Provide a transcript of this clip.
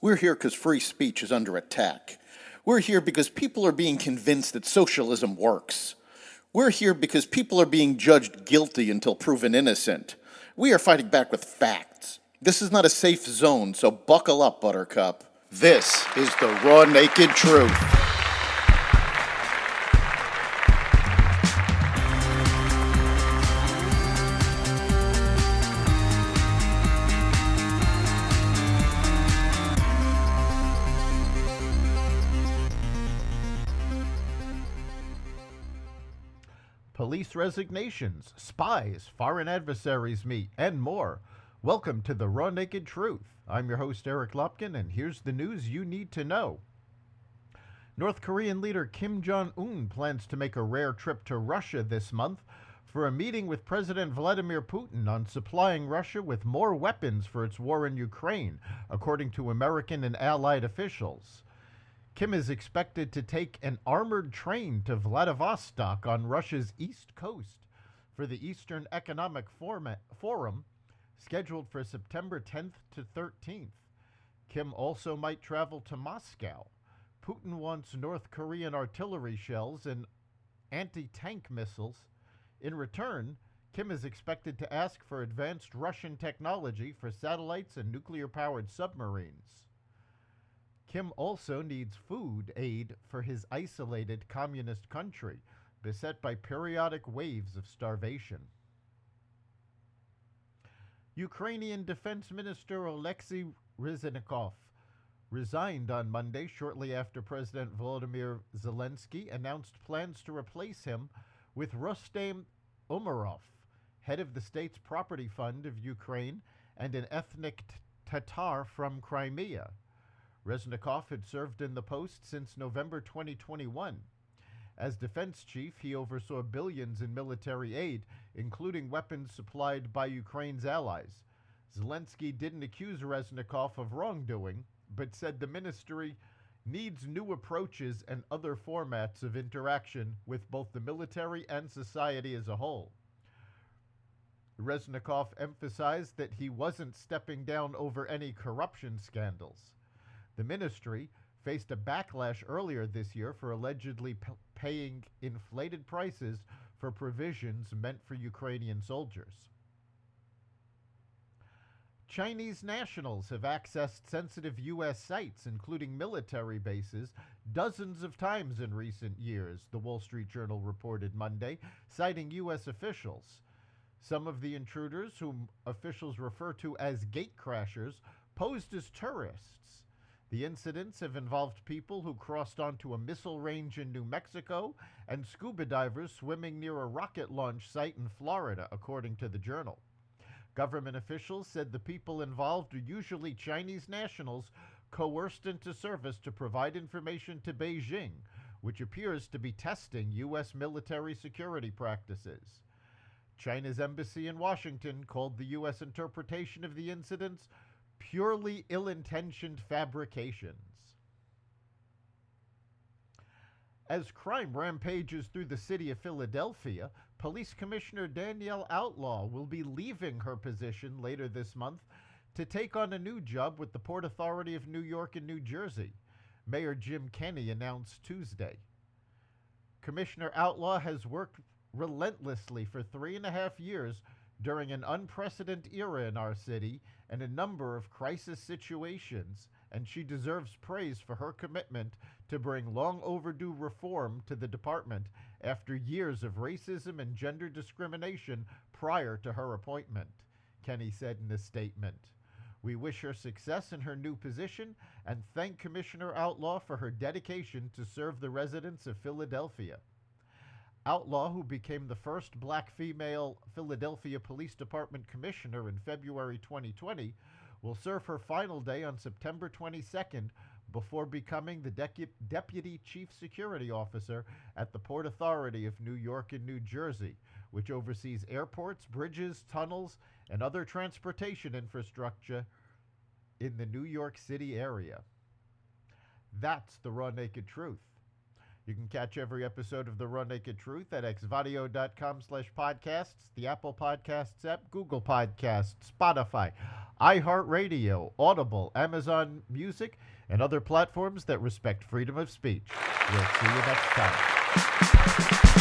We're here because free speech is under attack. We're here because people are being convinced that socialism works. We're here because people are being judged guilty until proven innocent. We are fighting back with facts. This is not a safe zone, so buckle up, Buttercup. This is the raw, naked truth. Police resignations, spies, foreign adversaries meet, and more. Welcome to the Raw Naked Truth. I'm your host, Eric Lopkin, and here's the news you need to know. North Korean leader Kim Jong-un plans to make a rare trip to Russia this month for a meeting with President Vladimir Putin on supplying Russia with more weapons for its war in Ukraine, according to American and Allied officials. Kim is expected to take an armored train to Vladivostok on Russia's east coast for the Eastern Economic Forum, scheduled for September 10th to 13th. Kim also might travel to Moscow. Putin wants North Korean artillery shells and anti-tank missiles. In return, Kim is expected to ask for advanced Russian technology for satellites and nuclear-powered submarines. Kim also needs food aid for his isolated communist country, beset by periodic waves of starvation. Ukrainian Defense Minister Alexei Reznikov resigned on Monday shortly after President Volodymyr Zelensky announced plans to replace him with Rustem Umerov, head of the state's property fund of Ukraine and an ethnic Tatar from Crimea. Reznikov had served in the post since November 2021. As defense chief, he oversaw billions in military aid, including weapons supplied by Ukraine's allies. Zelensky didn't accuse Reznikov of wrongdoing, but said the ministry needs new approaches and other formats of interaction with both the military and society as a whole. Reznikov emphasized that he wasn't stepping down over any corruption scandals. The ministry faced a backlash earlier this year for allegedly paying inflated prices for provisions meant for Ukrainian soldiers. Chinese nationals have accessed sensitive U.S. sites, including military bases, dozens of times in recent years, the Wall Street Journal reported Monday, citing U.S. officials. Some of the intruders, whom officials refer to as gatecrashers, posed as tourists. The incidents have involved people who crossed onto a missile range in New Mexico and scuba divers swimming near a rocket launch site in Florida, according to the Journal. Government officials said the people involved are usually Chinese nationals coerced into service to provide information to Beijing, which appears to be testing U.S. military security practices. China's embassy in Washington called the U.S. interpretation of the incidents purely ill-intentioned fabrications. As crime rampages through the city of Philadelphia, Police Commissioner Danielle Outlaw will be leaving her position later this month to take on a new job with the Port Authority of New York and New Jersey, Mayor Jim Kenney announced Tuesday. Commissioner Outlaw has worked relentlessly for 3.5 years during an unprecedented era in our city and a number of crisis situations, and she deserves praise for her commitment to bring long overdue reform to the department after years of racism and gender discrimination prior to her appointment, Kenney said in a statement. We wish her success in her new position and thank Commissioner Outlaw for her dedication to serve the residents of Philadelphia. Outlaw, who became the first black female Philadelphia Police Department commissioner in February 2020, will serve her final day on September 22nd before becoming the Deputy Chief Security Officer at the Port Authority of New York and New Jersey, which oversees airports, bridges, tunnels, and other transportation infrastructure in the New York City area. That's the raw naked truth. You can catch every episode of The Raw Naked Truth at xvadio.com/podcasts, the Apple Podcasts app, Google Podcasts, Spotify, iHeartRadio, Audible, Amazon Music, and other platforms that respect freedom of speech. We'll see you next time.